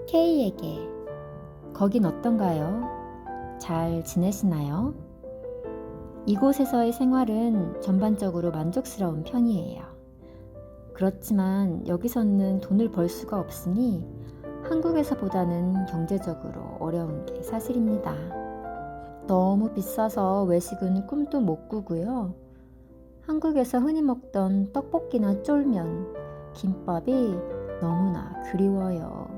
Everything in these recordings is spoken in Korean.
K에게. 거긴 어떤가요? 잘 지내시나요? 이곳에서의 생활은 전반적으로 만족스러운 편이에요. 그렇지만 여기서는 돈을 벌 수가 없으니 한국에서보다는 경제적으로 어려운 게 사실입니다. 너무 비싸서 외식은 꿈도 못 꾸고요. 한국에서 흔히 먹던 떡볶이나 쫄면, 김밥이 너무나 그리워요.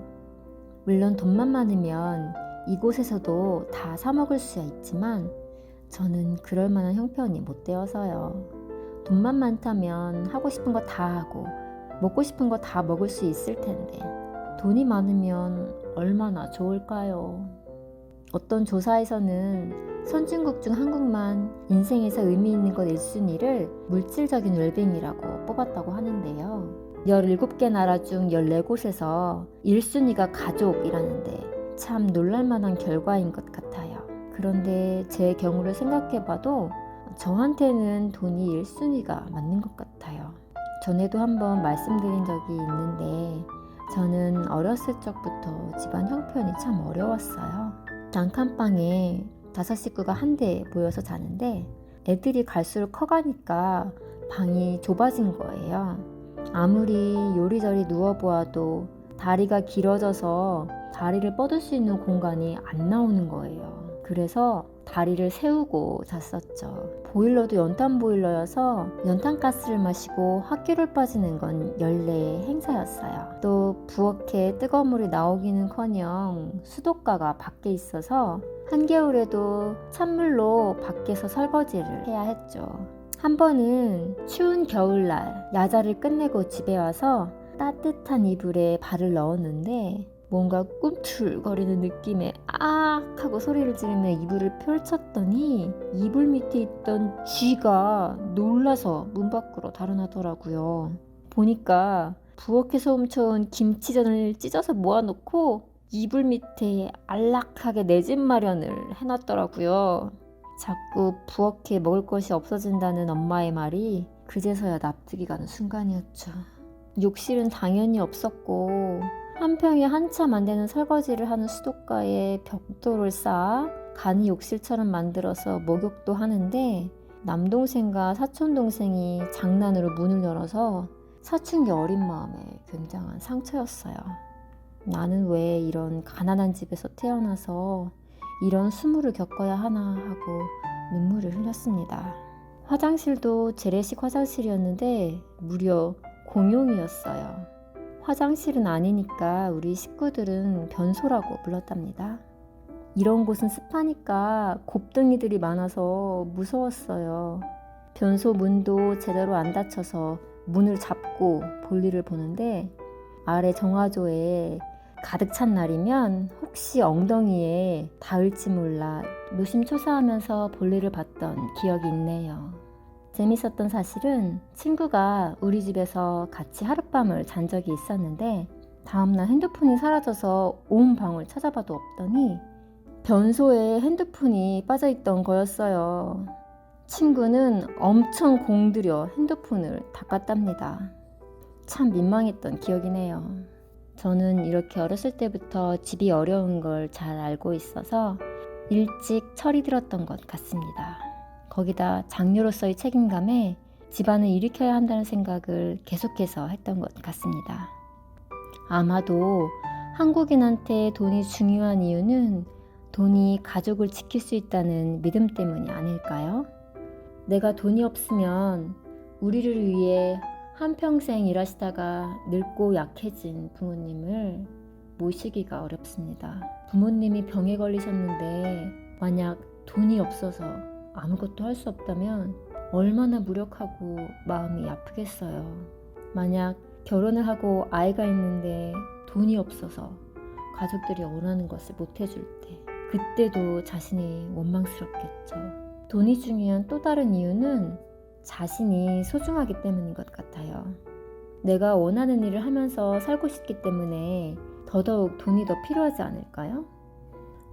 물론 돈만 많으면 이곳에서도 다 사 먹을 수야 있지만 저는 그럴 만한 형편이 못 되어서요. 돈만 많다면 하고 싶은 거 다 하고 먹고 싶은 거 다 먹을 수 있을 텐데 돈이 많으면 얼마나 좋을까요? 어떤 조사에서는 선진국 중 한국만 인생에서 의미 있는 것 1순위를 물질적인 웰빙이라고 뽑았다고 하는데요. 17개 나라 중 14곳에서 1순위가 가족이라는데 참 놀랄만한 결과인 것 같아요. 그런데 제 경우를 생각해봐도 저한테는 돈이 1순위가 맞는 것 같아요. 전에도 한번 말씀드린 적이 있는데 저는 어렸을 적부터 집안 형편이 참 어려웠어요. 단칸방에 5식구가 한데 모여서 자는데 애들이 갈수록 커가니까 방이 좁아진 거예요. 아무리 요리저리 누워보아도 다리가 길어져서 다리를 뻗을 수 있는 공간이 안 나오는 거예요. 그래서 다리를 세우고 잤었죠. 보일러도 연탄 보일러여서 연탄가스를 마시고 학교를 빠지는 건 연례의 행사였어요. 또 부엌에 뜨거운 물이 나오기는커녕 수도가가 밖에 있어서 한겨울에도 찬물로 밖에서 설거지를 해야 했죠. 한 번은 추운 겨울날 야자를 끝내고 집에 와서 따뜻한 이불에 발을 넣었는데 뭔가 꿈틀거리는 느낌에 악 하고 소리를 지르며 이불을 펼쳤더니 이불 밑에 있던 쥐가 놀라서 문 밖으로 달아나더라고요. 보니까 부엌에서 훔쳐온 김치전을 찢어서 모아놓고 이불 밑에 안락하게 내 집 마련을 해놨더라고요. 자꾸 부엌에 먹을 것이 없어진다는 엄마의 말이 그제서야 납득이 가는 순간이었죠. 욕실은 당연히 없었고 한 평에 한참 안 되는 설거지를 하는 수도가에 벽돌을 쌓아 간이 욕실처럼 만들어서 목욕도 하는데 남동생과 사촌동생이 장난으로 문을 열어서 사춘기 어린 마음에 굉장한 상처였어요. 나는 왜 이런 가난한 집에서 태어나서 이런 수모를 겪어야 하나 하고 눈물을 흘렸습니다. 화장실도 재래식 화장실이었는데 무려 공용이었어요. 화장실은 아니니까 우리 식구들은 변소라고 불렀답니다. 이런 곳은 습하니까 곱덩이들이 많아서 무서웠어요. 변소 문도 제대로 안 닫혀서 문을 잡고 볼일을 보는데 아래 정화조에 가득 찬 날이면 혹시 엉덩이에 닿을지 몰라 노심초사하면서 볼일을 봤던 기억이 있네요. 재밌었던 사실은 친구가 우리 집에서 같이 하룻밤을 잔 적이 있었는데 다음날 핸드폰이 사라져서 온 방을 찾아봐도 없더니 변소에 핸드폰이 빠져있던 거였어요. 친구는 엄청 공들여 핸드폰을 닦았답니다. 참 민망했던 기억이네요. 저는 이렇게 어렸을 때부터 집이 어려운 걸 잘 알고 있어서 일찍 철이 들었던 것 같습니다. 거기다 장녀로서의 책임감에 집안을 일으켜야 한다는 생각을 계속해서 했던 것 같습니다. 아마도 한국인한테 돈이 중요한 이유는 돈이 가족을 지킬 수 있다는 믿음 때문이 아닐까요? 내가 돈이 없으면 우리를 위해 한평생 일하시다가 늙고 약해진 부모님을 모시기가 어렵습니다. 부모님이 병에 걸리셨는데 만약 돈이 없어서 아무것도 할 수 없다면 얼마나 무력하고 마음이 아프겠어요. 만약 결혼을 하고 아이가 있는데 돈이 없어서 가족들이 원하는 것을 못 해줄 때 그때도 자신이 원망스럽겠죠. 돈이 중요한 또 다른 이유는 자신이 소중하기 때문인 것 같아요. 내가 원하는 일을 하면서 살고 싶기 때문에 더더욱 돈이 더 필요하지 않을까요?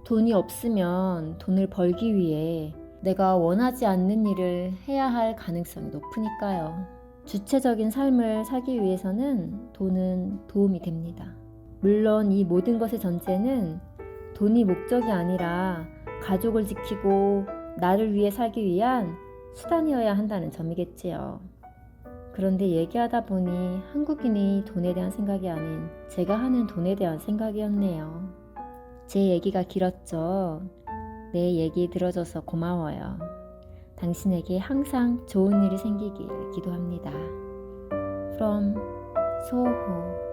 돈이 없으면 돈을 벌기 위해 내가 원하지 않는 일을 해야 할 가능성이 높으니까요. 주체적인 삶을 살기 위해서는 돈은 도움이 됩니다. 물론 이 모든 것의 전제는 돈이 목적이 아니라 가족을 지키고 나를 위해 살기 위한 수단이어야 한다는 점이겠지요. 그런데 얘기하다 보니 한국인이 돈에 대한 생각이 아닌 제가 하는 돈에 대한 생각이었네요. 제 얘기가 길었죠. 내 얘기 들어줘서 고마워요. 당신에게 항상 좋은 일이 생기길 기도합니다. From 소호.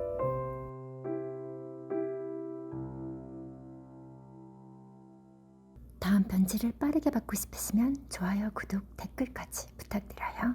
다음 편지를 빠르게 받고 싶으시면 좋아요, 구독, 댓글까지 부탁드려요.